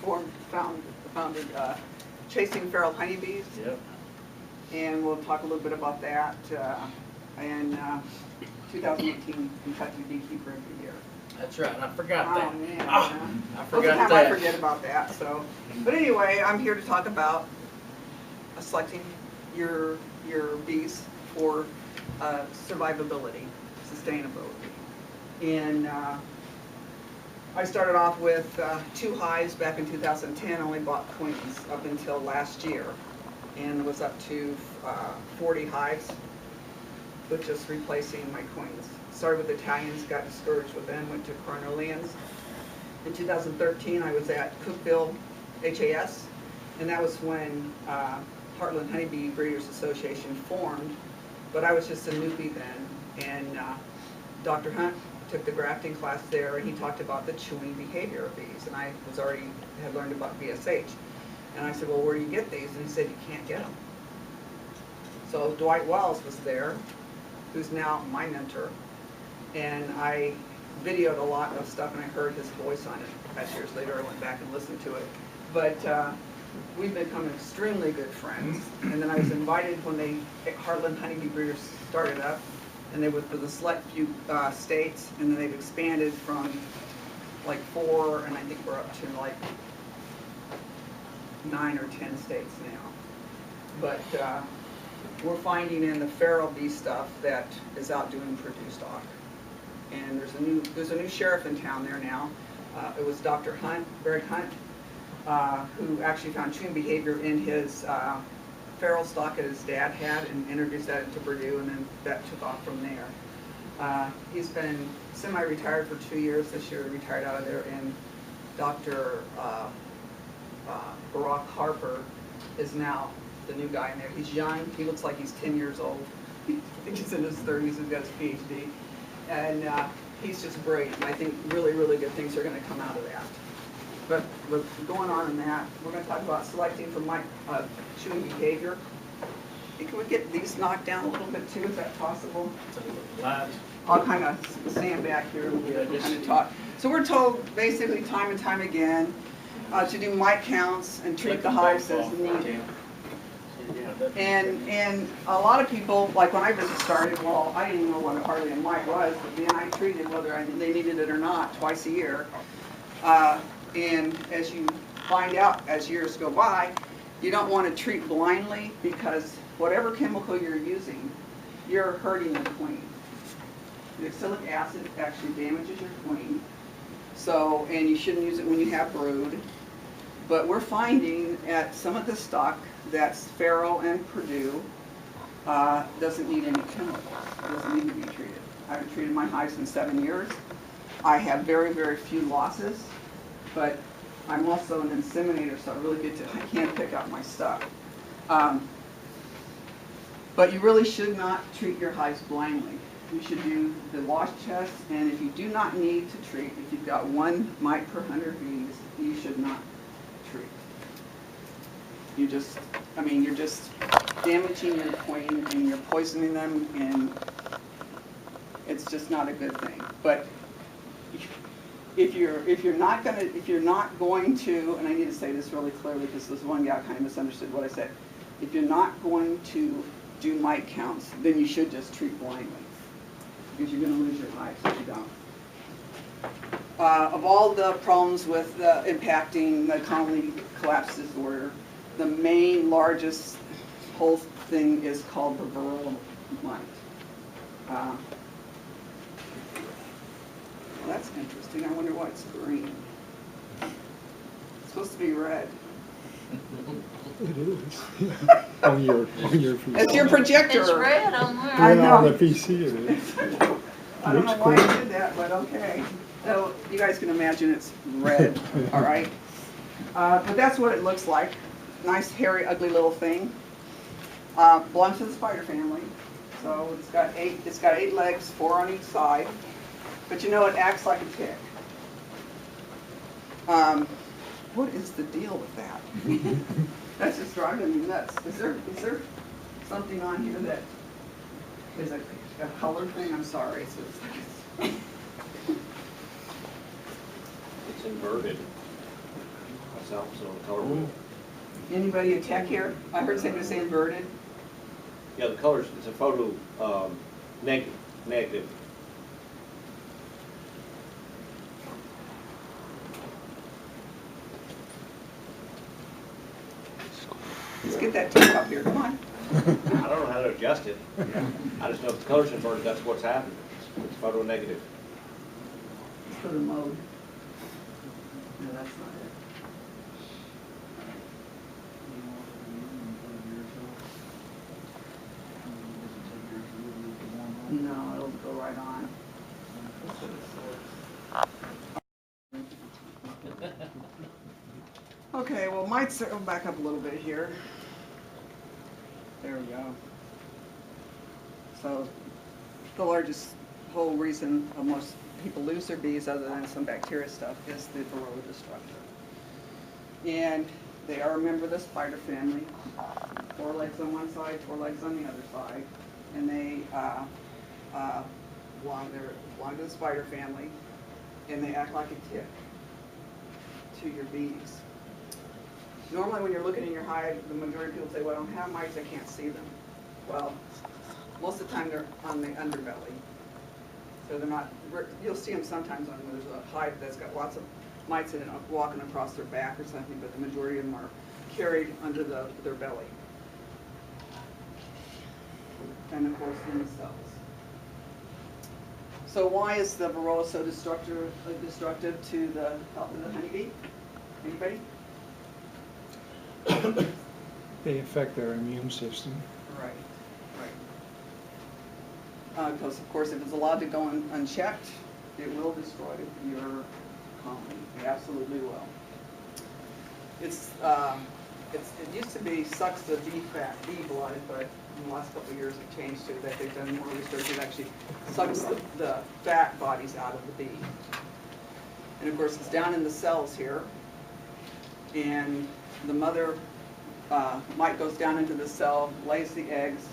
founded Chasing Feral Honeybees. Yep. And we'll talk a little bit about that. And 2018 Kentucky Beekeeper of the Year. That's right, and I forgot that. Oh, man. I Most of forgot the time that. I forget about that. So, but anyway, I'm here to talk about selecting your bees for survivability, sustainability. And I started off with 2 hives back in 2010, only bought queens up until last year, and was up to 40 hives with just replacing my queens. Started with Italians, got discouraged with them, went to Cornelians. In 2013, I was at Cookville HAS, and that was when Heartland Honeybee Breeders Association formed, but I was just a newbie then, and Dr. Hunt took the grafting class there, and he talked about the chewing behavior of bees, and I had learned about BSH. And I said, well, where do you get these? And he said, you can't get them. So Dwight Wells was there, who's now my mentor, and I videoed a lot of stuff, and I heard his voice on it. That's years later, I went back and listened to it. But we've become extremely good friends. And then I was invited when Heartland Honeybee Breeders started up, and they were for the select few states, and then they've expanded from like 4, and I think we're up to like 9 or 10 states now. But we're finding in the feral bee stuff that is outdoing Purdue stock. And there's a new sheriff in town there now. It was Dr. Hunt, Barry Hunt, who actually found chewing behavior in his feral stock that his dad had and introduced that into Purdue, and then that took off from there. He's been semi-retired for 2 years. This year, retired out of there, and Dr. Barack Harper is now the new guy in there. He's young. He looks like he's 10 years old. I think he's in his 30s. He's got his PhD. And he's just great. And I think really, really good things are going to come out of that. But going on in that, we're going to talk about selecting for my chewing behavior. Can we get these knocked down a little bit too? Is that possible? I'll kind of stand back here and kind of talk. So we're told basically time and time again to do mite counts and treat the hives as needed. And a lot of people, like when I first started, well, I didn't know what hardly a mite was, but then I treated whether they needed it or not twice a year. And as you find out as years go by, you don't want to treat blindly, because whatever chemical you're using, you're hurting the queen. The oxalic acid actually damages your queen. So, and you shouldn't use it when you have brood. But we're finding at some of the stock that's feral and Purdue doesn't need any chemicals. It doesn't need to be treated. I haven't treated my hives in 7 years. I have very, very few losses, but I'm also an inseminator, so I can't pick out my stuff. But you really should not treat your hives blindly. You should do the wash test, and if you do not need to treat, if you've got 1 mite per 100 bees, you should not treat. You're just damaging your queen and you're poisoning them, and it's just not a good thing. But if you're not going to, and I need to say this really clearly because this one guy kind of misunderstood what I said. If you're not going to do mite counts, then you should just treat blindly, because you're going to lose your hives if you don't. Of all the problems with impacting the colony collapse disorder, the main largest whole thing is called the Varroa mite. Well, that's interesting. I wonder why it's green. It's supposed to be red. It is. on your It's your projector. It's red on there. I know. On the PC it is. I don't know why I did that, but okay. So you guys can imagine it's red, all right? But that's what it looks like. Nice, hairy, ugly little thing. Belongs to the spider family. So it's got 8 legs, 4 on each side. But you know, it acts like a tick. What is the deal with that? That's just driving me nuts. Is there something on here that is a color thing? I'm sorry. It's inverted. itself, so the color will. Anybody a tech here? I heard somebody say inverted. Yeah, the colors, it's a photo, negative. Let's get that tape up here, come on. I don't know how to adjust it. I just know if the color's inverted, that's what's happening. It's photo negative. Let's put a mode. No, that's not it. No, it'll go right on. Okay, well, Mite's back up a little bit here. There we go. So, the largest whole reason most people lose their bees, other than some bacteria stuff, is the Varroa Destructor. And they are a member of the spider family. 4 legs on one side, 4 legs on the other side. And they belong to the spider family, and they act like a tick to your bees. Normally when you're looking in your hive, the majority of people say, well, I don't have mites, I can't see them. Well, most of the time they're on the underbelly. So they're not, you'll see them sometimes when there's a hive that's got lots of mites in it walking across their back or something, but the majority of them are carried under their belly. And of course in the cells. So why is the Varroa so destructive to the health of the honeybee? Anybody? They affect their immune system. Right, right. Because of course if it's allowed to go unchecked, it will destroy your colony. It absolutely will. It used to be sucks the bee blood, but in the last couple of years it changed to that they've done more research. It actually sucks the fat bodies out of the bee. And of course it's down in the cells here, and the mother mite goes down into the cell, lays the eggs,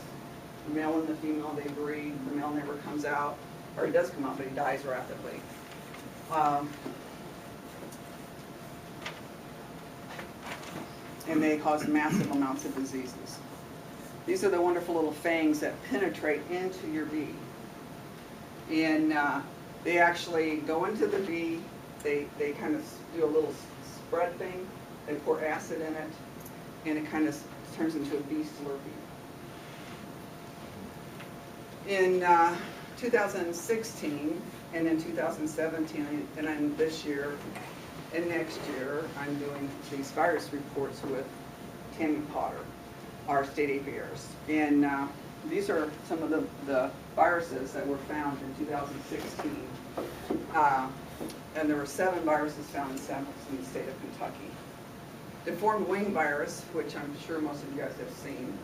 the male and the female, they breed, the male never comes out, or he does come out, but he dies rapidly. And they cause massive amounts of diseases. These are the wonderful little fangs that penetrate into your bee. And they actually go into the bee, they kind of do a little spread thing, they pour acid in it, and it kind of turns into a bee slurpee. In 2016 and in 2017 and in this year and next year, I'm doing these virus reports with Tammy Potter, our state apiarist. And these are some of the viruses that were found in 2016. And there were 7 viruses found in samples in the state of Kentucky. Deformed wing virus, which I'm sure most of you guys have seen.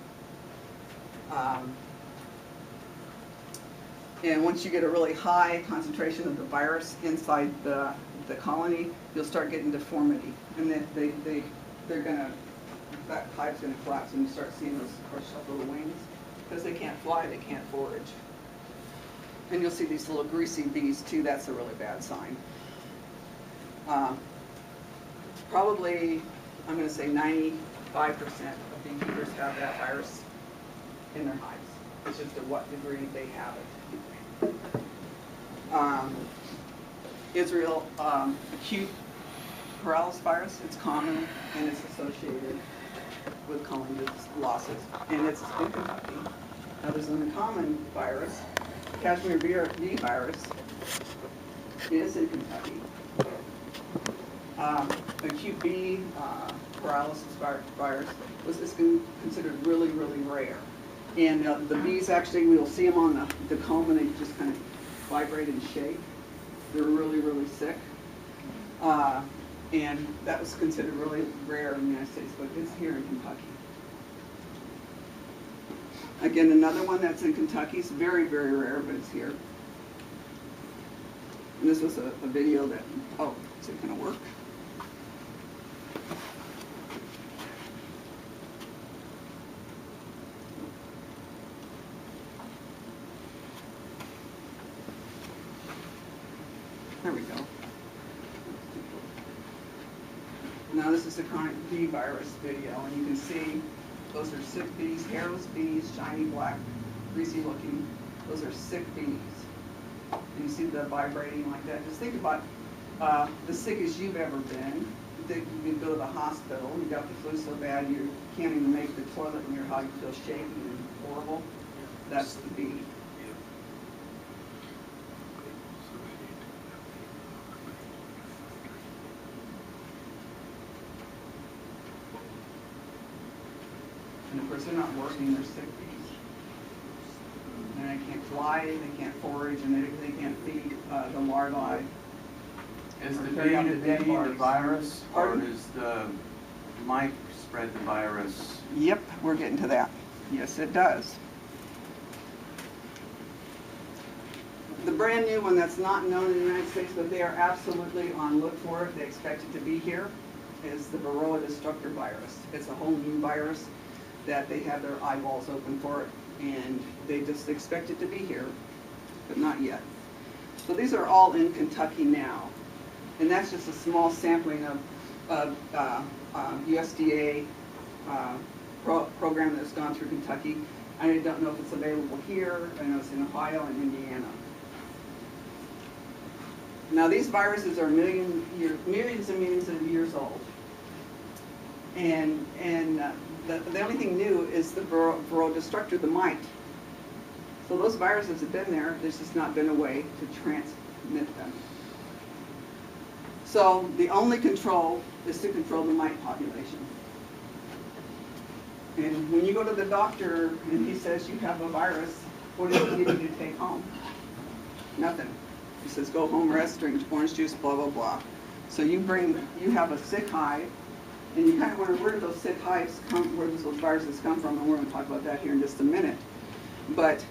And once you get a really high concentration of the virus inside the colony, you'll start getting deformity. And then they're gonna, that hive's gonna collapse and you start seeing those crushed up little wings. Because they can't fly, they can't forage. And you'll see these little greasy bees too, that's a really bad sign. Probably, I'm gonna say 95% of beekeepers have that virus in their hives. It's just to what degree they have it. Israel acute paralysis virus, it's common and it's associated with colony losses, and it's in Kentucky. Now there's an uncommon virus, Kashmir bee virus, is in Kentucky. Acute bee paralysis virus is considered really, really rare. And the bees actually, we'll see them on the comb and they just kind of vibrate and shake. They're really, really sick. And that was considered really rare in the United States, but it's here in Kentucky. Again, another one that's in Kentucky is very, very rare, but it's here. And this was a video that, oh, is it going to work? There we go. Now this is the chronic bee virus video, and you can see those are sick bees, hairless bees, shiny black, greasy looking. Those are sick bees. And you see the vibrating like that. Just think about the sickest you've ever been. You go to the hospital, you got the flu so bad you can't even make the toilet in your house, you feel shaky and horrible. That's the bee. And of course, they're not working, they're sick bees. And they can't fly, they can't forage, and they can't feed the larvae. Is the Carry out the dead bee the bodies. virus, or Pardon? does the mite spread the virus? Yep, we're getting to that. Yes, it does. The brand new one that's not known in the United States, but they are absolutely on look for it, they expect it to be here, is the Varroa Destructor virus. It's a whole new virus that they have their eyeballs open for it, and they just expect it to be here, but not yet. So these are all in Kentucky now, and that's just a small sampling of USDA program that's gone through Kentucky. I don't know if it's available here. I know it's in Ohio and Indiana. Now these viruses are millions and millions of years old, and the only thing new is the Varroa Destructor, the mite. So those viruses have been there, there's just not been a way to transmit them. So the only control is to control the mite population. And when you go to the doctor and he says you have a virus, what does he give you to take home? Nothing. He says go home, rest, drink orange juice, blah, blah, blah. So you have a sick hive, and you kind of wonder where do those sick hives come, where does those viruses come from, and we're going to talk about that here in just a minute. But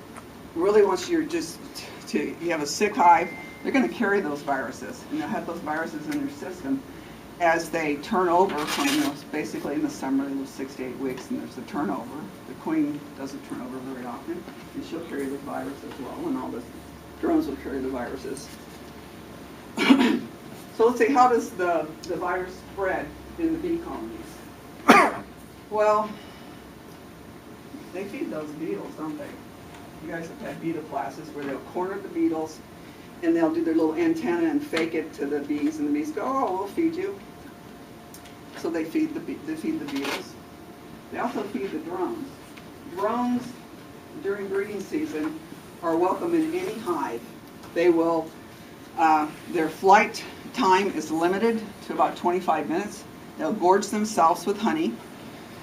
really once you have a sick hive, they're going to carry those viruses, and they'll have those viruses in their system as they turn over from, basically in the summer, 6 to 8 weeks, and there's a turnover. The queen doesn't turn over very often, and she'll carry the virus as well, and all the drones will carry the viruses. So let's see, how does the virus spread in the bee colonies? Well, they feed those beetles, don't they? You guys have had beetle classes where they'll corner the beetles, and they'll do their little antenna and fake it to the bees, and the bees go, oh, we'll feed you. So they feed the beetles. They also feed the drones. Drones, during breeding season, are welcome in any hive. They will, their flight time is limited to about 25 minutes. They'll gorge themselves with honey,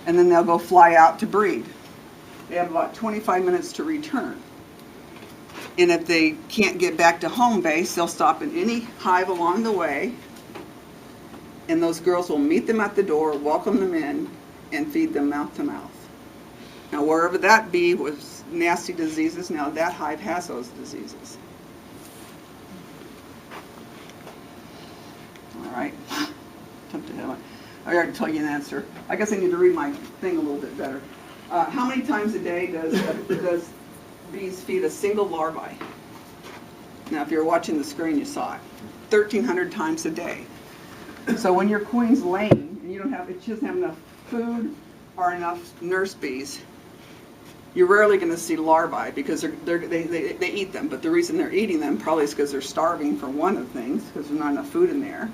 and then they'll go fly out to breed. They have about 25 minutes to return. And if they can't get back to home base, they'll stop in any hive along the way, and those girls will meet them at the door, welcome them in, and feed them mouth to mouth. Now wherever that bee was nasty diseases, now that hive has those diseases. All right. I already told you an answer. I guess I need to read my thing a little bit better. How many times a day does bees feed a single larvae? Now, if you're watching the screen, you saw it. 1,300 times a day. So when your queen's laying and you she doesn't have enough food or enough nurse bees, you're rarely going to see larvae because they eat them. But the reason they're eating them probably is because they're starving, for one of the things, because there's not enough food in there.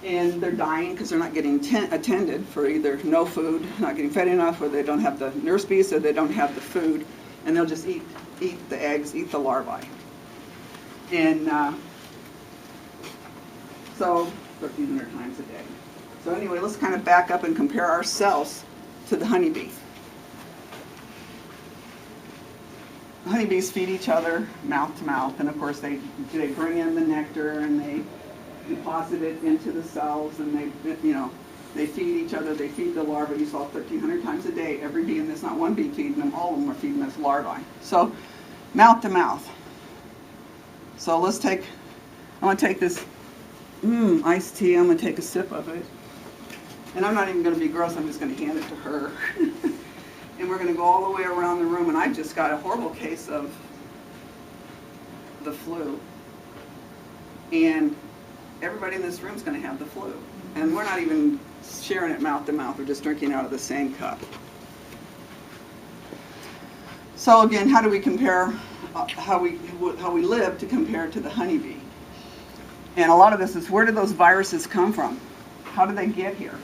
And they're dying because they're not getting attended for either no food, not getting fed enough, or they don't have the nurse bees, so they don't have the food, and they'll just eat the eggs, eat the larvae. And so 1,300 times a day. So anyway, let's kind of back up and compare ourselves to the honeybee. Honeybees feed each other mouth to mouth, and of course they bring in the nectar and they deposit it into the cells, and they feed each other. They feed the larvae. You saw 1,300 times a day. Every bee, and there's not one bee feeding them. All of them are feeding this larvae. So mouth to mouth. So I'm going to take this iced tea. I'm going to take a sip of it, and I'm not even going to be gross. I'm just going to hand it to her. And we're going to go all the way around the room, and I just got a horrible case of the flu. And everybody in this room is going to have the flu. And we're not even sharing it mouth to mouth. We're just drinking out of the same cup. So again, how do we compare how we live to compare to the honeybee? And a lot of this is, where do those viruses come from? How do they get here?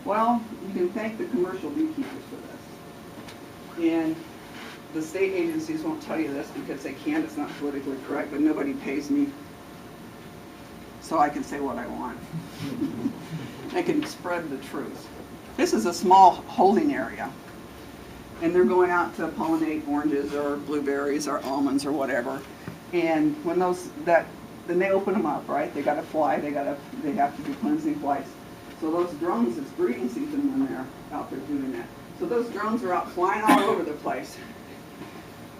Well, you can thank the commercial beekeepers for this. And the state agencies won't tell you this because they can't. It's not politically correct, but nobody pays me, so I can say what I want. I can spread the truth. This is a small holding area, and they're going out to pollinate oranges or blueberries or almonds or whatever. And when then they open them up, right? They got to fly. They have to do cleansing flights. So those drones, it's breeding season when they're out there doing that. So those drones are out flying all over the place.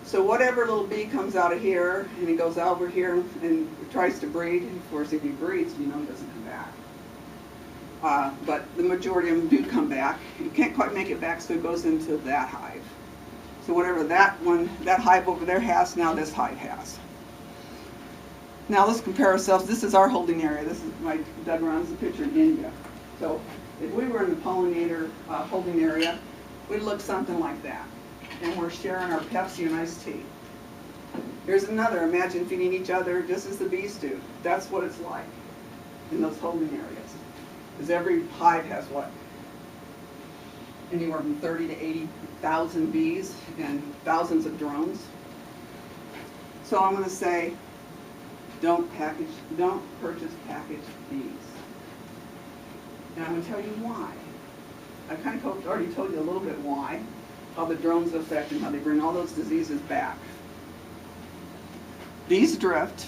So whatever little bee comes out of here and he goes over here and tries to breed, of course if he breeds, you know, he doesn't come back. But the majority of them do come back. You can't quite make it back, so it goes into that hive. So whatever that hive over there has, now this hive has. Now let's compare ourselves. This is our holding area. This is like Doug runs the picture in India. So if we were in the pollinator holding area, we'd look something like that. And we're sharing our Pepsi and iced tea. Here's another. Imagine feeding each other just as the bees do. That's what it's like in those holding areas. Because every hive has what? Anywhere from 30 to 80,000 bees and thousands of drones. So I'm going to say, don't purchase packaged bees. And I'm going to tell you why. I kind of already told you a little bit why, how the drones affect and how they bring all those diseases back. Bees drift,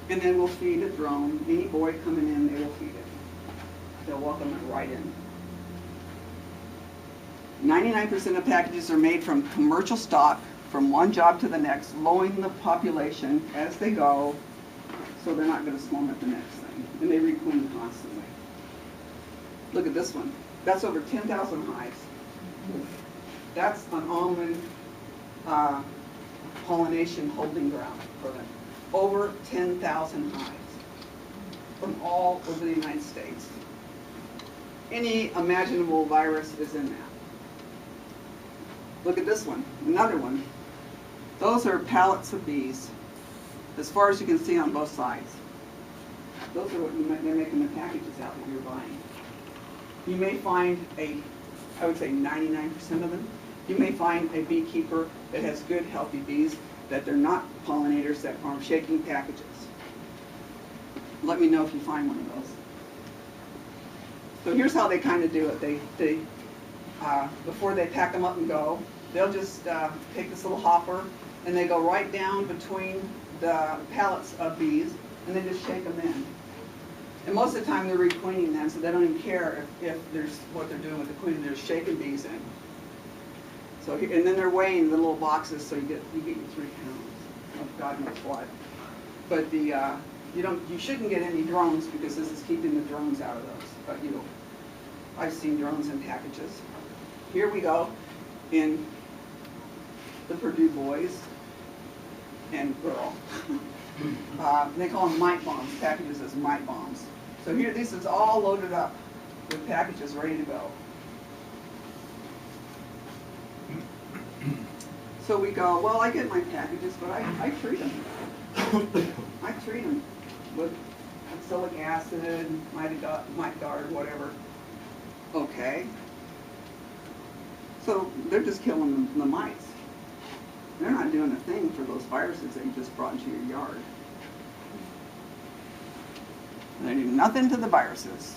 and then we'll feed a drone. Any boy coming in, they will feed it. They'll welcome it right in. 99% of packages are made from commercial stock, from one job to the next, lowering the population as they go, so they're not going to swarm at the next thing. And they requeen constantly. Look at this one. That's over 10,000 hives. That's an almond pollination holding ground for them. Over 10,000 hives from all over the United States. Any imaginable virus is in that. Look at this one, another one. Those are pallets of bees, as far as you can see on both sides. Those are what they're making the packages out that you're buying. You may find I would say 99% of them, you may find a beekeeper that has good, healthy bees, that they're not pollinators, that are shaking packages. Let me know if you find one of those. So here's how they kind of do it. They before they pack them up and go, they'll just take this little hopper and they go right down between the pallets of bees and they just shake them in. And most of the time they're requeening them, so they don't even care if there's what they're doing with the queen. They're shaking bees in. So and then they're weighing the little boxes, so you get your 3 pounds of God knows what. But you shouldn't get any drones because this is keeping the drones out of those. But I've seen drones in packages. Here we go in the Purdue boys and girl. They call them mite bombs, packages as mite bombs. So here, this is all loaded up with packages ready to go. So we go, well, I get my packages, but I treat them. I treat them with acrylic acid, mite guard, whatever. Okay. So they're just killing the mites. They're not doing a thing for those viruses that you just brought into your yard. They do nothing to the viruses.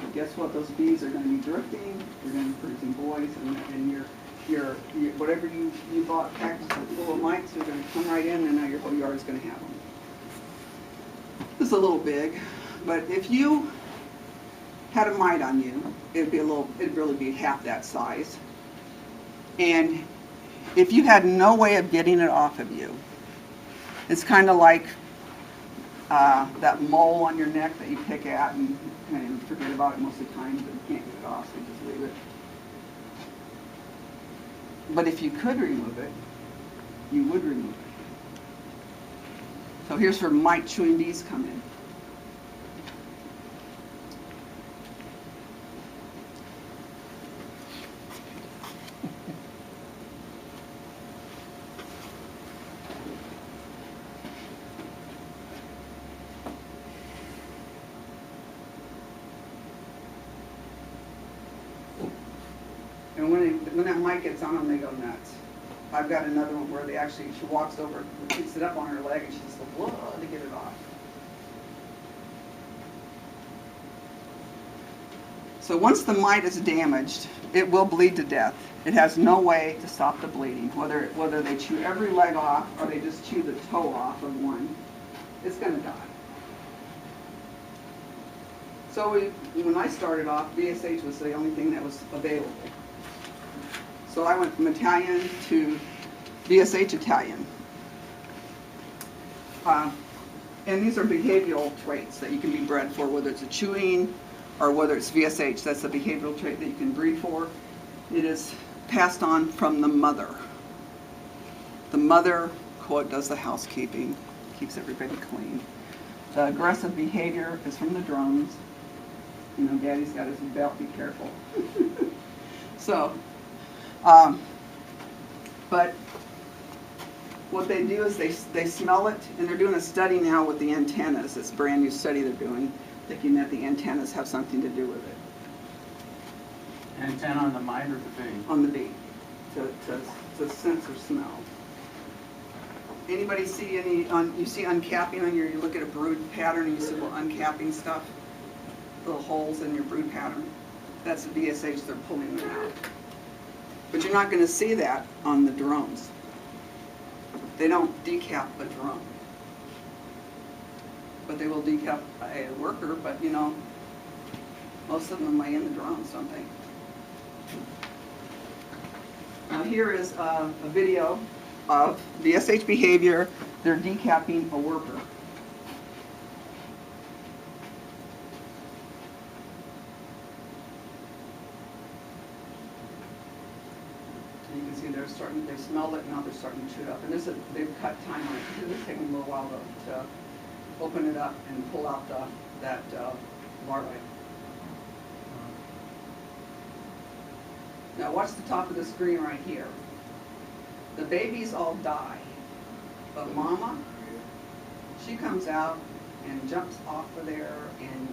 But guess what? Those bees are going to be drifting. They're going to be producing boys, and your whatever you bought packages full of mites, they're going to come right in, and now your whole yard is going to have them. This is a little big, but if you had a mite on you, it'd really be half that size. And if you had no way of getting it off of you, it's kind of like that mole on your neck that you pick at and kind of forget about it most of the time, but you can't get it off, so you just leave it. But if you could remove it, you would remove it. So here's where mite chewing bees come in. And when that mite gets on them, they go nuts. I've got another one where she walks over, picks it up on her leg, and she just goes, whoa, to get it off. So once the mite is damaged, it will bleed to death. It has no way to stop the bleeding, whether they chew every leg off or they just chew the toe off of one, it's going to die. So when I started off, BSH was the only thing that was available. So I went from Italian to BSH Italian. And these are behavioral traits that you can be bred for, whether it's a chewing or whether it's VSH. That's a behavioral trait that you can breed for. It is passed on from the mother. The mother, quote, does the housekeeping, keeps everybody clean. The aggressive behavior is from the drones. You know, Daddy's got his belt, be careful. So, but what they do is they smell it, and they're doing a study now with the antennas. It's a brand new study they're doing, thinking that the antennas have something to do with it. Antenna on the mite or the bee? On the bee, to sense or smell. Anybody see any, you see uncapping on you look at a brood pattern and you see little uncapping stuff? Little holes in your brood pattern. That's the BSH, they're pulling them out. But you're not going to see that on the drones. They don't decap a drone. But they will decap a worker, but you know, most of them lay in the drones, don't they? Now here is a video of BSH behavior. They're decapping a worker. They smelled it, now they're starting to chew it up. And they've cut time on it, because it's taking a little while to open it up and pull out that larvae. Now watch the top of the screen right here. The babies all die, but Mama, she comes out and jumps off of there and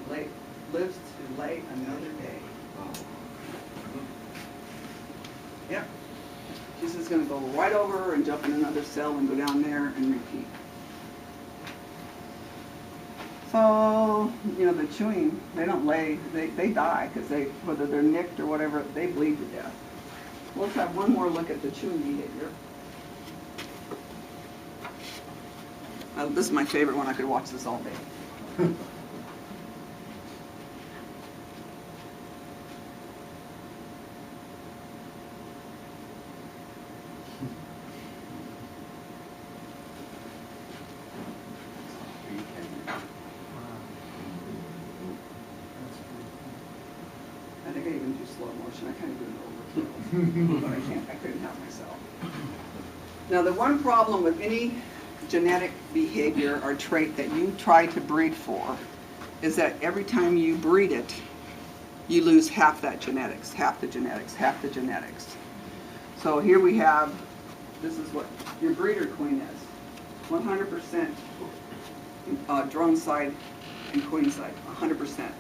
lives to lay another day. Yep. She's just going to go right over and jump in another cell and go down there and repeat. So, you know, the chewing, they don't lay, they die because whether they're nicked or whatever, they bleed to death. Let's have one more look at the chewing behavior. This is my favorite one. I could watch this all day. I think I even do slow motion. I kind of do it overkill, but I couldn't help myself. Now the one problem with any genetic behavior or trait that you try to breed for is that every time you breed it, you lose half that genetics, half the genetics, half the genetics. So here we have, this is what your breeder queen is. 100% drone side and queen side, 100%.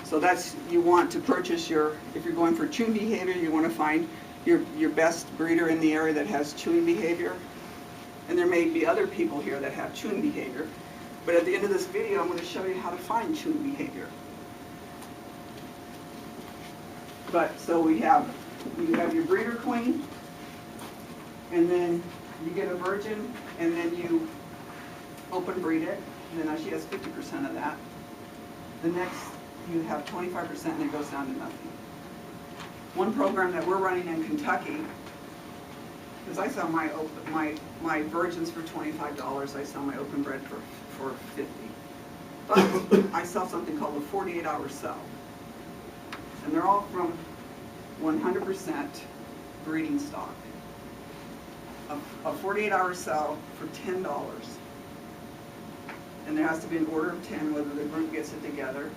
So that's, you want to purchase if you're going for chewing behavior, you want to find your best breeder in the area that has chewing behavior. And there may be other people here that have chewing behavior. But at the end of this video, I'm going to show you how to find chewing behavior. But, so you have your breeder queen, and then you get a virgin, and then you open breed it, and then she has 50% of that. The next, you have 25%, and it goes down to nothing. One program that we're running in Kentucky, because I sell my virgins for $25, I sell my open bred for $50. But I sell something called a 48-hour cell. And they're all from 100% breeding stock. A 48-hour cell for $10. and there has to be an order of 10, whether the group gets it together,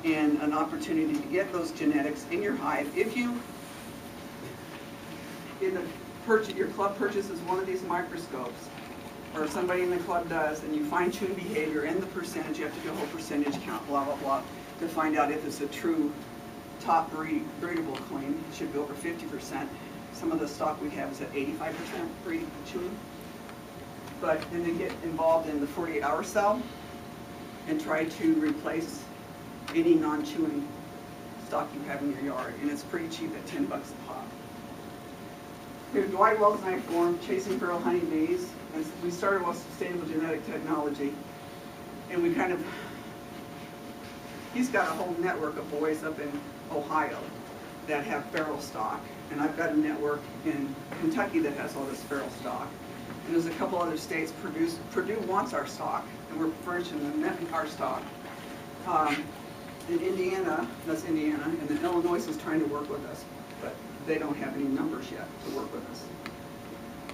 and an opportunity to get those genetics in your hive. If you, your club purchases one of these microscopes, or somebody in the club does, and you fine-tune behavior and the percentage, you have to do a whole percentage count, blah, blah, blah, to find out if it's a true top breedable queen. It should be over 50%. Some of the stock we have is at 85% breeding chewing. But then they get involved in the 48-hour cell and try to replace any non-chewing stock you have in your yard, and it's pretty cheap at $10 a pop. Here's Dwight Wells and I formed Chasing Feral Honeybees, and we started with sustainable genetic technology, and we kind of, he's got a whole network of boys up in Ohio that have feral stock, and I've got a network in Kentucky that has all this feral stock, and there's a couple other states. Purdue wants our stock, and we're furnishing them our stock. In Indiana, that's Indiana, and then Illinois is trying to work with us, but they don't have any numbers yet to work with us.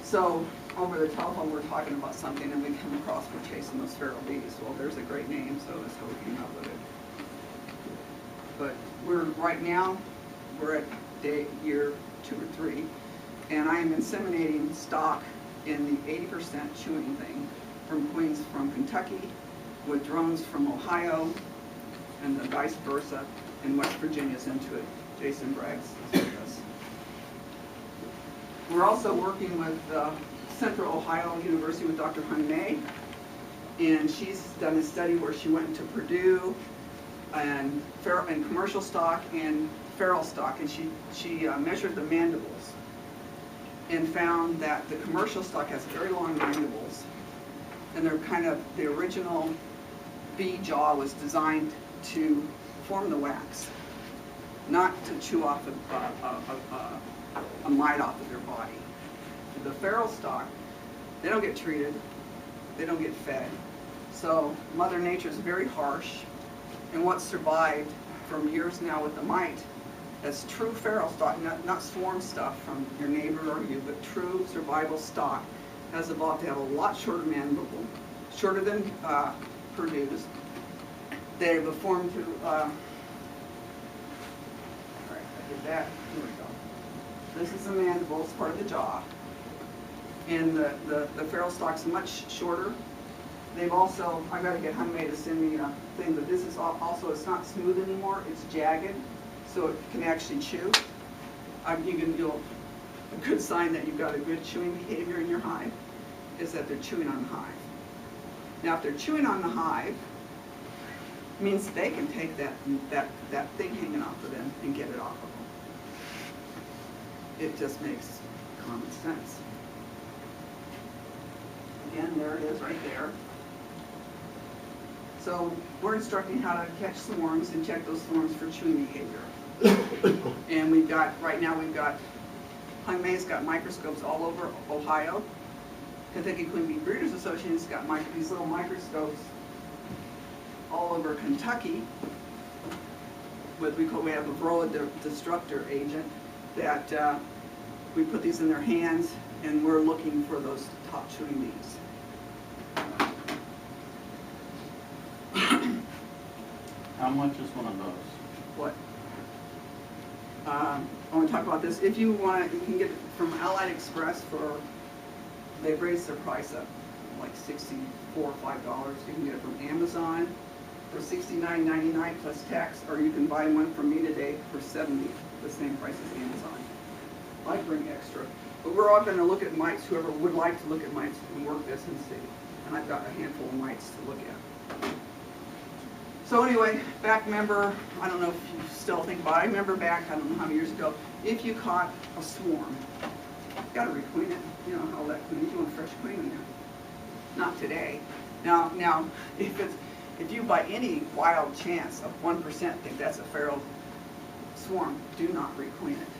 So over the telephone, we're talking about something, and we come across, we're chasing those feral bees. Well, there's a great name, so that's how we came up with it. But right now, we're at year 2 or 3, and I am inseminating stock in the 80% chewing thing from queens from Kentucky, with drones from Ohio, and the vice versa, and West Virginia's into it. Jason Braggs is with us. We're also working with Central Ohio University with Dr. Hun May, and she's done a study where she went into Purdue and commercial stock and feral stock, and she measured the mandibles and found that the commercial stock has very long mandibles, and they're kind of, the original bee jaw was designed to form the wax, not to chew off a mite off of their body. The feral stock, they don't get treated, they don't get fed, so Mother Nature is very harsh, and what's survived from years now with the mite, as true feral stock, not swarm stuff from your neighbor or you, but true survival stock, has evolved to have a lot shorter mandible, shorter than Purdue's. They've formed to, all right, I did that, here we go. This is the mandible, it's part of the jaw. And the feral stock's much shorter. They've also, I've got to get Hun May to send me a thing, but this is also, it's not smooth anymore, it's jagged, so it can actually chew. A good sign that you've got a good chewing behavior in your hive is that they're chewing on the hive. Now, if they're chewing on the hive, it means they can take that thing hanging off of them and get it off of them. It just makes common sense. Again, there it is right there. So we're instructing how to catch swarms and check those swarms for chewing behavior. And we've got, right now we've got, Hun May's got microscopes all over Ohio. Kentucky Queen Bee Breeders Association's got these little microscopes all over Kentucky. We have a Varroa Destructor agent that we put these in their hands, and we're looking for those top chewing bees. How much is one of those? What? I want to talk about this. If you want, you can get it from Allied Express for, they've raised their price up like $64 or $5. You can get it from Amazon for $69.99 plus tax, or you can buy one from me today for $70, the same price as Amazon. I bring extra. But we're all going to look at mites, whoever would like to look at mites and work this and see. And I've got a handful of mites to look at. So anyway, back member, I don't know if you still think about it. I remember back, I don't know how many years ago, if you caught a swarm, you've got to requeen it. You know how that queen, you want a fresh queen in there. Not today. Now, if you by any wild chance of 1% think that's a feral swarm, do not requeen it.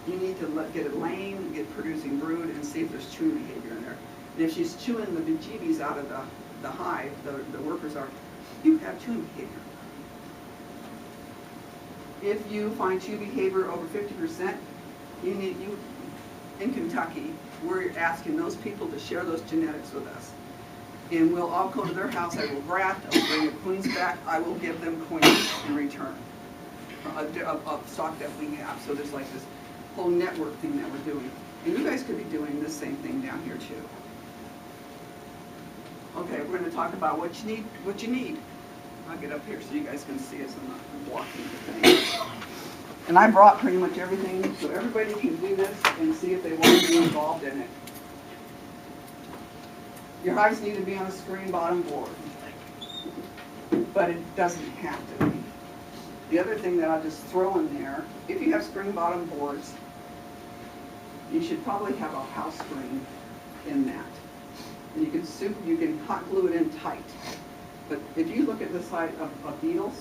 You need to get it laying, get producing brood, and see if there's chewing behavior in there. And if she's chewing the bejeebies out of the hive, the workers are, you have chewing behavior. If you find chewing behavior over 50%, in Kentucky, we're asking those people to share those genetics with us. and we'll all go to their house, I will graft, I will bring the queens back, I will give them queens in return of stock that we have. So there's like this whole network thing that we're doing. And you guys could be doing the same thing down here too. Okay, we're gonna talk about what you need. I'll get up here so you guys can see us. I'm blocking the thing. And I brought pretty much everything so everybody can do this and see if they want to be involved in it. Your hives need to be on a screen bottom board, but it doesn't have to be. The other thing that I'll just throw in there, if you have screen bottom boards, you should probably have a house screen in that. And you can hot glue it in tight. But if you look at the side of beetles,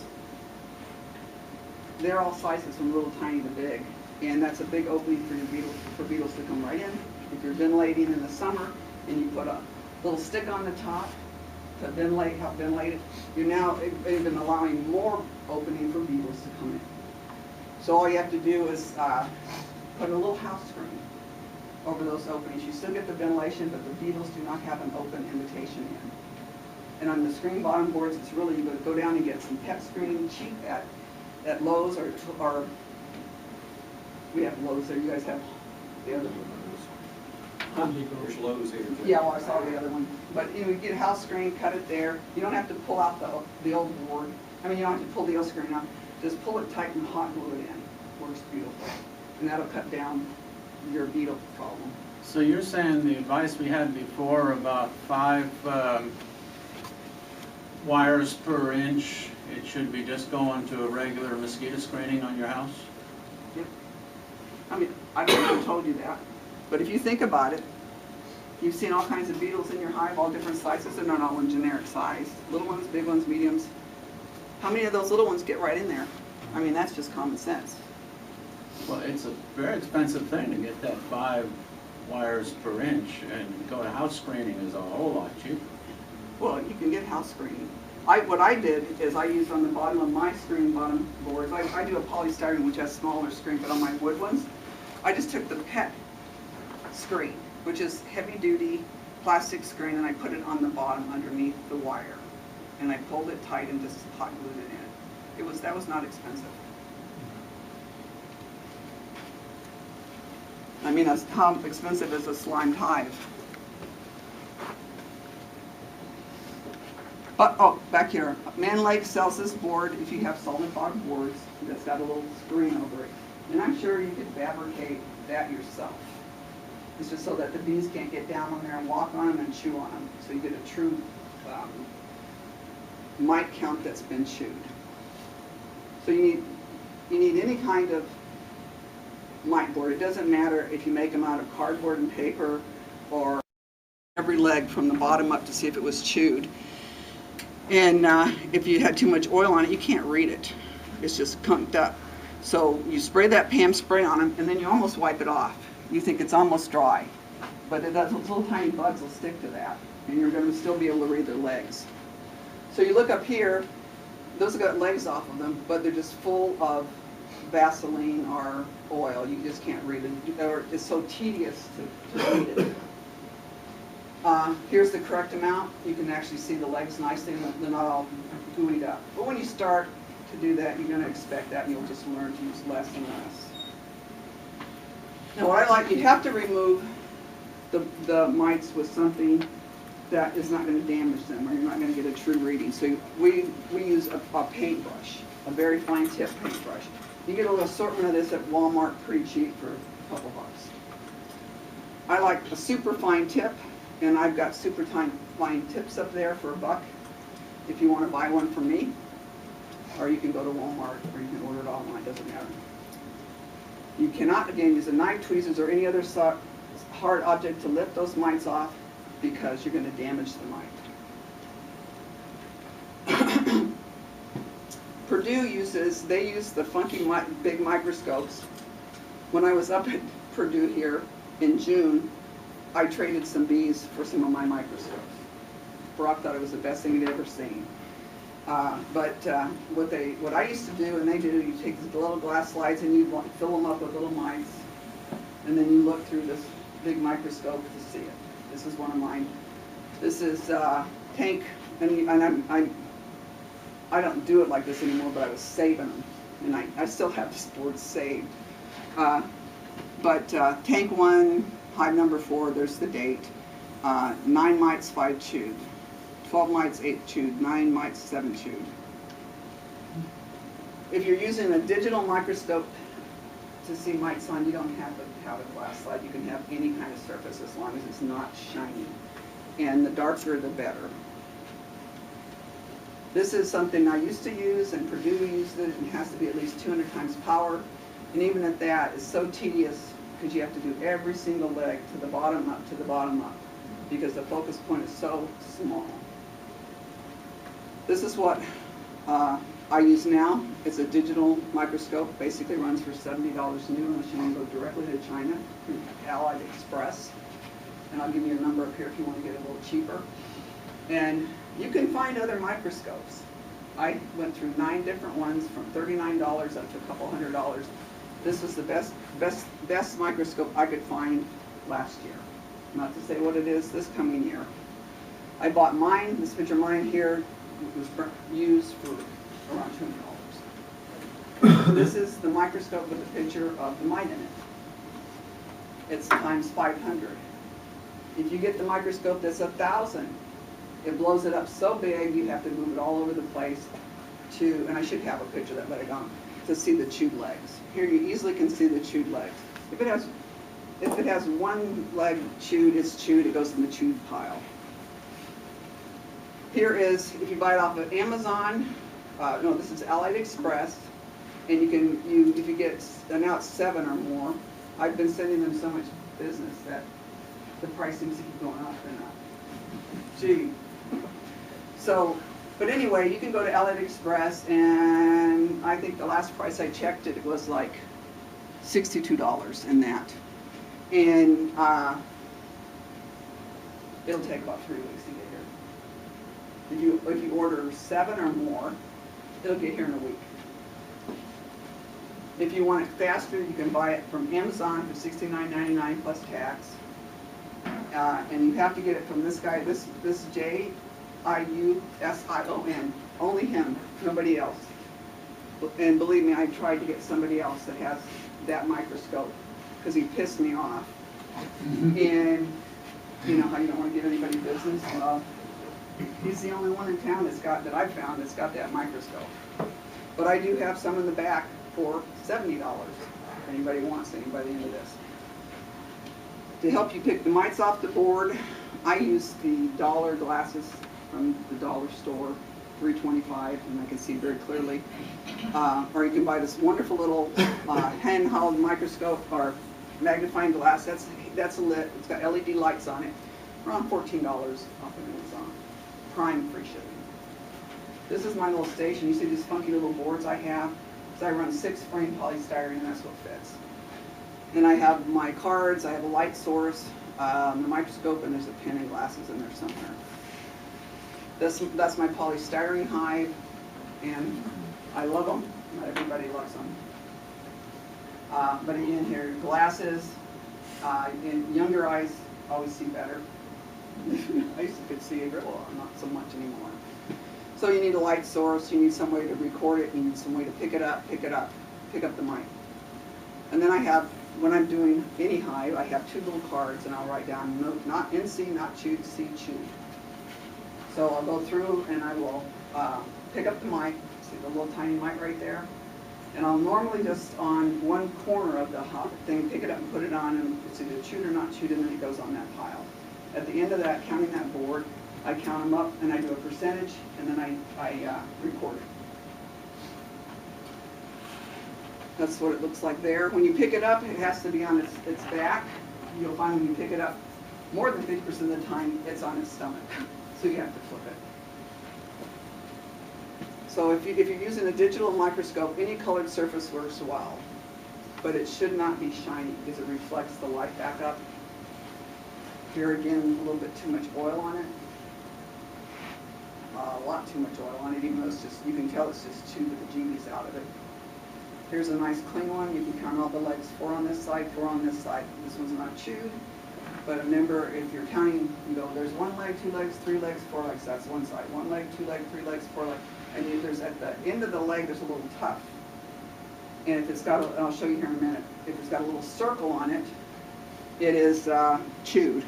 they're all sizes from little tiny to big. And that's a big opening for your beetles to come right in. If you're ventilating in the summer and you put a little stick on the top to help ventilate it, you're now even allowing more opening for beetles to come in. So all you have to do is put a little house screen over those openings. You still get the ventilation, but the beetles do not have an open invitation in. And on the screen bottom boards, it's really, you go down and get some pet screen cheap at Lowe's or we have Lowe's there. You guys have the other one? There's Lowe's here. Yeah, well, I saw the other one. But you get a house screen, cut it there. You don't have to pull out the old board. I mean, you don't have to pull the old screen out. Just pull it tight and hot glue it in. Works beautiful. And that'll cut down your beetle problem. So you're saying the advice we had before about 5 wires per inch, it should be just going to a regular mosquito screening on your house? Yep. I mean, I don't know who told you that, but if you think about it, you've seen all kinds of beetles in your hive, all different sizes. They're not all one generic size. Little ones, big ones, mediums. How many of those little ones get right in there? I mean, that's just common sense. Well, it's a very expensive thing to get that 5 wires per inch, and go to house screening is a whole lot cheaper. Well, you can get house screening. What I did is I used on the bottom of my screen bottom boards, I do a polystyrene which has smaller screen, but on my wood ones, I just took the pet screen, which is heavy duty plastic screen, and I put it on the bottom underneath the wire. And I pulled it tight and just hot glued it in. That was not expensive. I mean, how expensive is a slimed hive? But, oh, back here, Man Lake sells this board if you have solid bottom boards that's got a little screen over it. And I'm sure you could fabricate that yourself. It's just so that the bees can't get down on there and walk on them and chew on them. So you get a true mite count that's been chewed. So you need any kind of mite board. It doesn't matter if you make them out of cardboard and paper or every leg from the bottom up to see if it was chewed. And if you had too much oil on it, you can't read it. It's just conked up. So you spray that Pam spray on them, and then you almost wipe it off. You think it's almost dry, but those little tiny bugs will stick to that, and you're going to still be able to read their legs. So you look up here, those have got legs off of them, but they're just full of Vaseline or oil. You just can't read it. Or it's so tedious to read it. Here's the correct amount. You can actually see the legs nicely, and they're not all gooeyed up. But when you start to do that, you're going to expect that, and you'll just learn to use less and less. Now what I like, you have to remove the mites with something that is not going to damage them, or you're not going to get a true reading. So we use a paintbrush, a very fine tip paintbrush. You get a little assortment of this at Walmart pretty cheap for a couple bucks. I like a super fine tip, and I've got super fine tips up there for $1 if you want to buy one from me. Or you can go to Walmart, or you can order it online, doesn't matter. You cannot, again, use a knife, tweezers, or any other hard object to lift those mites off, because you're going to damage the mite. Purdue they use the funky big microscopes. When I was up at Purdue here in June, I traded some bees for some of my microscopes. Brock thought it was the best thing he'd ever seen. What I used to do, and they do, you take these little glass slides and you fill them up with little mites, and then you look through this big microscope to see it. This is one of mine. This is tank, and I don't do it like this anymore, but I was saving them, and I still have this board saved. But tank 1, hive number 4, there's the date. 9 mites, 5 chewed. 12 mites, 8 chewed. 9 mites, 7 chewed. If you're using a digital microscope to see mites on, you don't have to have a glass slide. You can have any kind of surface as long as it's not shiny. And the darker, the better. This is something I used to use, and Purdue used it. It has to be at least 200 times power. And even at that, it's so tedious because you have to do every single leg to the bottom up, to the bottom up, because the focus point is so small. This is what I use now. It's a digital microscope. Basically runs for $70 new, unless you want to go directly to China through Allied Express. And I'll give you a number up here if you want to get it a little cheaper. And you can find other microscopes. I went through 9 different ones from $39 up to a couple $100. This was the best microscope I could find last year. Not to say what it is this coming year. I bought mine, this picture of mine here, was used for around $200. This is the microscope with a picture of the mite in it. It's times 500. If you get the microscope that's 1,000, it blows it up so big you have to move it all over the place to, and I should have a picture of that, but I don't, to see the chewed legs. Here you easily can see the chewed legs. If it has one leg chewed, it's chewed, it goes in the chewed pile. Here is, if you buy it off of Amazon, no, this is Allied Express, and if you get, now it's 7 or more. I've been sending them so much business that the price seems to keep going up and up. Gee. So, but anyway, you can go to Allied Express, and I think the last price I checked it was like $62 in that. And it'll take about 3 weeks to get here. If you order 7 or more, it'll get here in a week. If you want it faster, you can buy it from Amazon for $69.99 plus tax. And you have to get it from this guy, this J-I-U-S-I-O-N, only him, nobody else. And believe me, I tried to get somebody else that has that microscope, because he pissed me off. And you know how you don't want to give anybody business? Well, he's the only one in town that I've found that's got that microscope. But I do have some in the back for $70, if anybody wants any by the end of this. To help you pick the mites off the board, I use the dollar glasses from the dollar store, $3.25, and I can see very clearly. Or you can buy this wonderful little hand-held microscope or magnifying glass. That's lit. It's got LED lights on it. Around $14 off of Amazon. Prime free shipping. This is my little station. You see these funky little boards I have? So I run 6-frame polystyrene, and that's what fits. And I have my cards, I have a light source, the microscope, and there's a pen and glasses in there somewhere. That's my polystyrene hive, and I love them. Not everybody loves them. But again, here, glasses, in younger eyes always see better. I used to could see a little, not so much anymore. So you need a light source, you need some way to record it, you need some way to pick up the mite. And then I have, when I'm doing any hive, I have 2 little cards, and I'll write down, note, not NC, not chewed, C, chewed. So I'll go through and I will pick up the mite, see the little tiny mite right there, and I'll normally just on one corner of the thing, pick it up and put it on, and it's either chewed or not chewed, and then it goes on that pile. At the end of that, counting that board, I count them up, and I do a percentage, and then I record it. That's what it looks like there. When you pick it up, it has to be on its back. You'll find when you pick it up, more than 50% of the time, it's on its stomach. So you have to flip it. So if you're using a digital microscope, any colored surface works well. But it should not be shiny because it reflects the light back up. Here again, a little bit too much oil on it. A lot too much oil on it, even though it's just, you can tell it's just chewed the bejeebies out of it. Here's a nice clean one. You can count all the legs, 4 on this side, 4 on this side. This one's not chewed, But remember, if you're counting, you go, there's 1 leg, 2 legs, 3 legs, 4 legs, that's one side. 1 leg, 2 legs, 3 legs, 4 legs. And there's at the end of the leg, there's a little tuft. And if it's got, and I'll show you here in a minute, if it's got a little circle on it, it is chewed.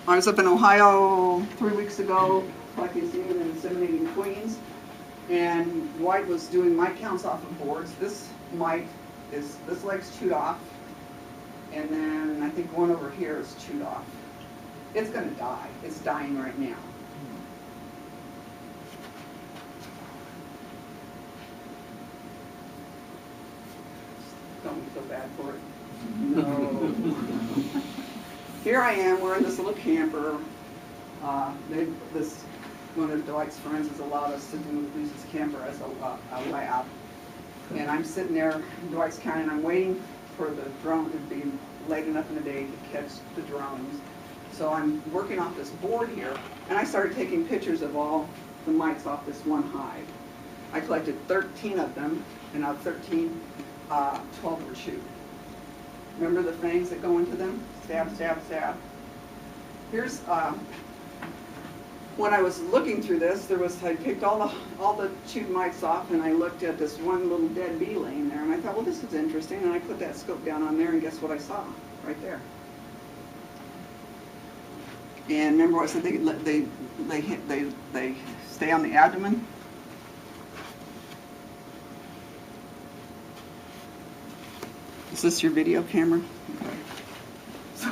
I was up in Ohio 3 weeks ago, collecting semen and inseminating queens, and Dwight was doing mite counts off of boards. This mite is, this leg's chewed off, and then I think one over here is chewed off. It's gonna die. It's dying right now. Don't feel bad for it. No. Here I am, we're in this little camper. One of Dwight's friends has allowed us to use this camper as a lab. And I'm sitting there, Dwight's counting, I'm waiting for the drone to be late enough in the day to catch the drones. So I'm working off this board here, and I started taking pictures of all the mites off this one hive. I collected 13 of them, and out of 13, 12 were chewed. Remember the fangs that go into them? Stab, stab, stab. Here's, when I was looking through this, I picked all the chewed mites off, and I looked at this one little dead bee laying there, and I thought, well, this is interesting, and I put that scope down on there, and guess what I saw? Right there. And remember what I said, they stay on the abdomen? Is this your video camera? Okay. So,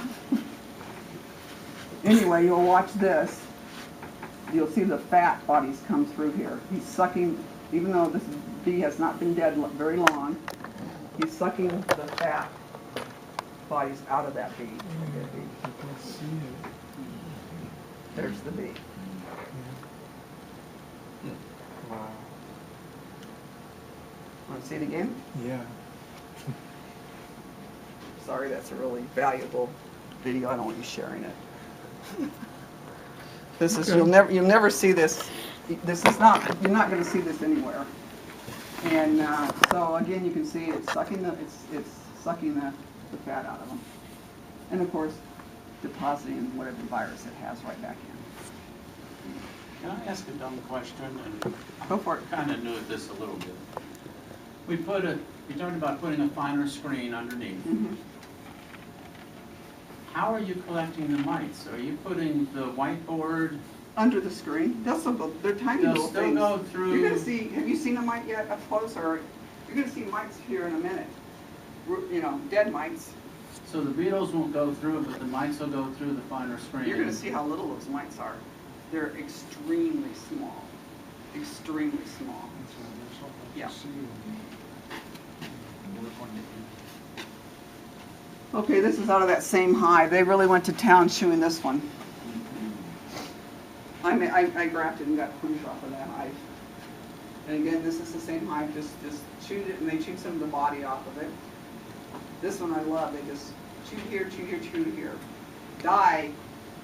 anyway, you'll watch this. You'll see the fat bodies come through here. He's sucking, even though this bee has not been dead very long, he's sucking the fat bodies out of that bee. I can see it. There's the bee. Wow. Want to see it again? Yeah. Sorry, that's a really valuable video. I don't want you sharing it. This is, you'll never see this. This is not, you're not going to see this anywhere. And so again, you can see it's sucking it's sucking the fat out of them, and of course, depositing whatever virus it has right back in. Can I ask a dumb question? And Go for it. I kind of knew this a little bit. We talked about putting a finer screen underneath. Mm-hmm. How are you collecting the mites? Are you putting the whiteboard? Under the screen, they'll still go. They're tiny They'll little still things. go through. You're gonna see. Have you seen a mite yet up close, or you're gonna see mites here in a minute? You know, dead mites. So the beetles won't go through, but the mites will go through the finer screen. You're gonna see how little those mites are. They're extremely small. Extremely small. Yeah. Okay, this is out of that same hive. They really went to town chewing this one. I grafted and got queens off of that hive. And again, this is the same hive, just chewed it, and they chewed some of the body off of it. This one I love. They just chew here, chew here, chew here. Die,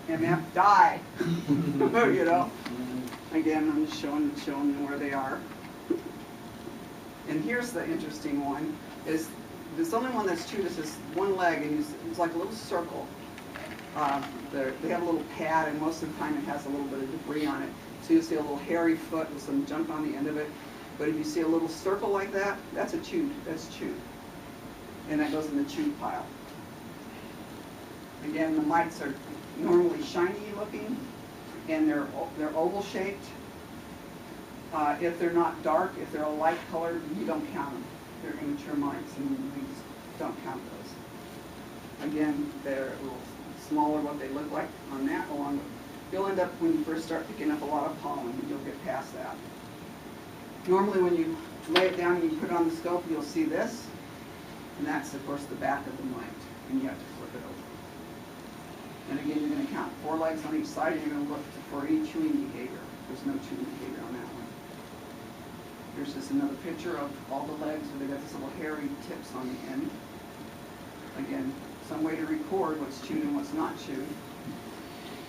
MF, die. You know. Again, I'm just showing them where they are. And here's the interesting one: is this only one that's chewed is this one leg, and it's like a little circle. They have a little pad, and most of the time it has a little bit of debris on it. So you'll see a little hairy foot with some junk on the end of it. But if you see a little circle like that, that's chewed. And that goes in the chewed pile. Again, the mites are normally shiny looking, and they're oval shaped. If they're not dark, if they're a light colored, you don't count them. They're immature mites, and we just don't count those. Again, they're a little smaller what they look like on that, along with, you'll end up, when you first start picking up a lot of pollen, you'll get past that. Normally when you lay it down and you put it on the scope, you'll see this, and that's of course the back of the mite, and you have to flip it over. And again, you're going to count 4 legs on each side, and you're going to look for any chewing behavior. There's no chewing behavior on that one. Here's just another picture of all the legs where they got these little hairy tips on the end. Again, some way to record what's chewed and what's not chewed.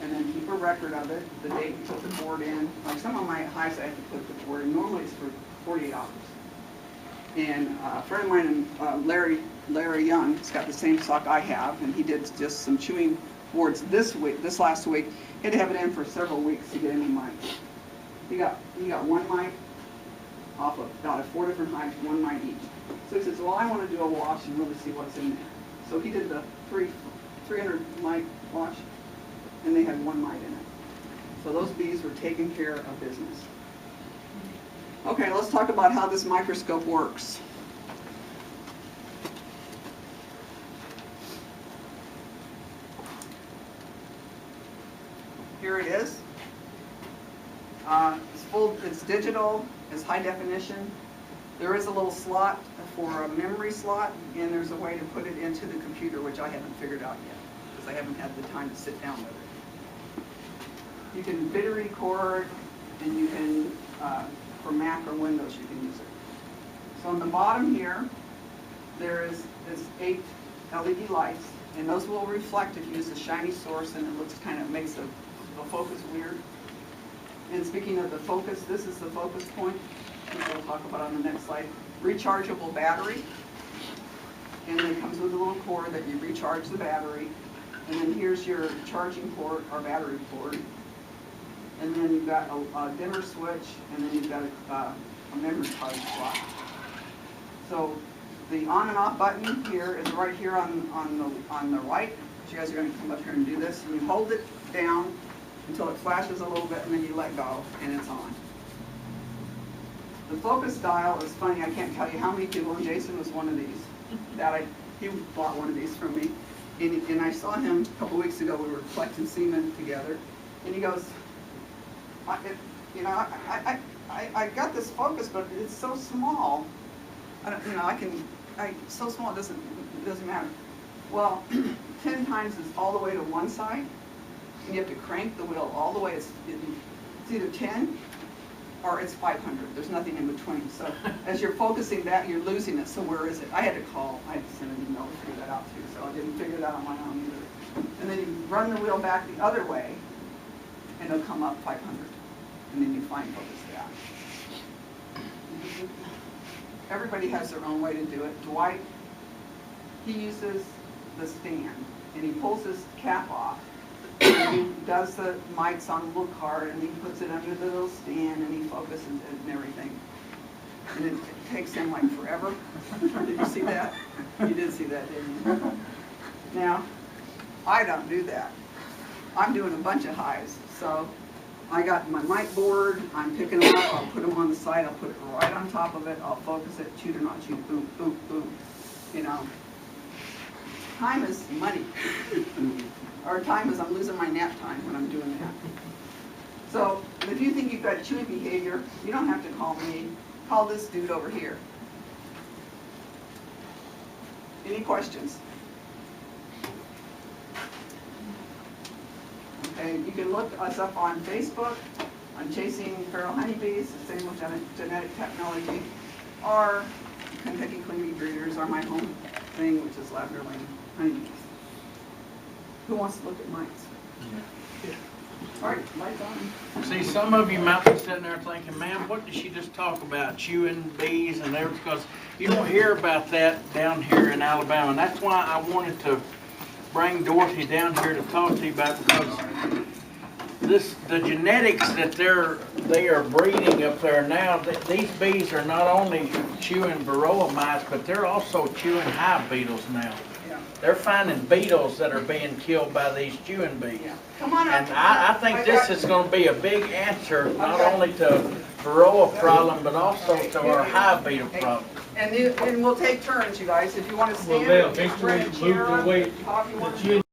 And then keep a record of it, the date you put the board in. Like some of my hives I have to put the board in. Normally it's for 48 hours. And a friend of mine, Larry Young, has got the same sock I have, and he did just some chewing boards this last week. He had to have it in for several weeks to get any mites. He got one mite off of about 4 different hives, one mite each. So he says, well, I want to do a wash and really see what's in there. So he did the 300 mite wash, and they had one mite in it. So those bees were taking care of business. Okay, let's talk about how this microscope works. Here it is. It's digital, it's high definition. There is a little slot for a memory slot, and there's a way to put it into the computer, which I haven't figured out yet, because I haven't had the time to sit down with it. You can video record, and you can, for Mac or Windows, you can use it. So on the bottom here, there is 8 LED lights, and those will reflect if you use a shiny source, and it looks kind of makes the focus weird. And speaking of the focus, this is the focus point, which we'll talk about on the next slide. Rechargeable battery, and it comes with a little cord that you recharge the battery. And then here's your charging port or battery port. And then you've got a dimmer switch, and then you've got a memory card slot. So the on and off button here is right here on the right. You guys are going to come up here and do this. And you hold it down until it flashes a little bit, and then you let go, and it's on. The focus dial is funny. I can't tell you how many people, and Jason was one of these. He bought one of these from me, and I saw him a couple weeks ago. We were collecting semen together, and he goes, I got this focus, but it's so small. So small it doesn't matter. Well, 10 times is all the way to one side, and you have to crank the wheel all the way. It's either 10 or it's 500. There's nothing in between. So as you're focusing that, you're losing it. So where is it? I had to send an email to figure that out too, so I didn't figure that out on my own either. And then you run the wheel back the other way, and it'll come up 500. And then you find focus that. Everybody has their own way to do it. Dwight, he uses the stand, and he pulls his cap off, and he does the mites on a little card, and he puts it under the little stand, and he focuses it and everything. And it takes him like forever. Did you see that? You did see that, didn't you? Now, I don't do that. I'm doing a bunch of hives, so I got my mite board, I'm picking them up, I'll put them on the side, I'll put it right on top of it, I'll focus it, shoot or not shoot, boom, boom, boom. You know, time is money. Or time is I'm losing my nap time when I'm doing that. So if you think you've got chewing behavior, you don't have to call me, call this dude over here. Any questions? Okay, you can look us up on Facebook, on Chasing Feral Honeybees, the same with genetic technology, or Kentucky Queen Bee Breeders, or my home thing, which is Lavender Lane Honeybees. Who wants to look at mites? Yeah. All right, lights on. See, some of you might be sitting there thinking, man, what did she just talk about? Chewing bees and everything, because you don't hear about that down here in Alabama. And that's why I wanted to bring Dorothy down here to talk to you about, because the genetics that they are breeding up there now, these bees are not only chewing Varroa mites, but they're also chewing hive beetles now. Yeah. They're finding beetles that are being killed by these chewing bees. Yeah. Come on up. And I think this is going to be a big answer, not only to Varroa problem, but also to our hive beetle problem. And we'll take turns, you guys. If you want to stand, Well, they'll bring a eventually chair move up, the way however you want that to you do it.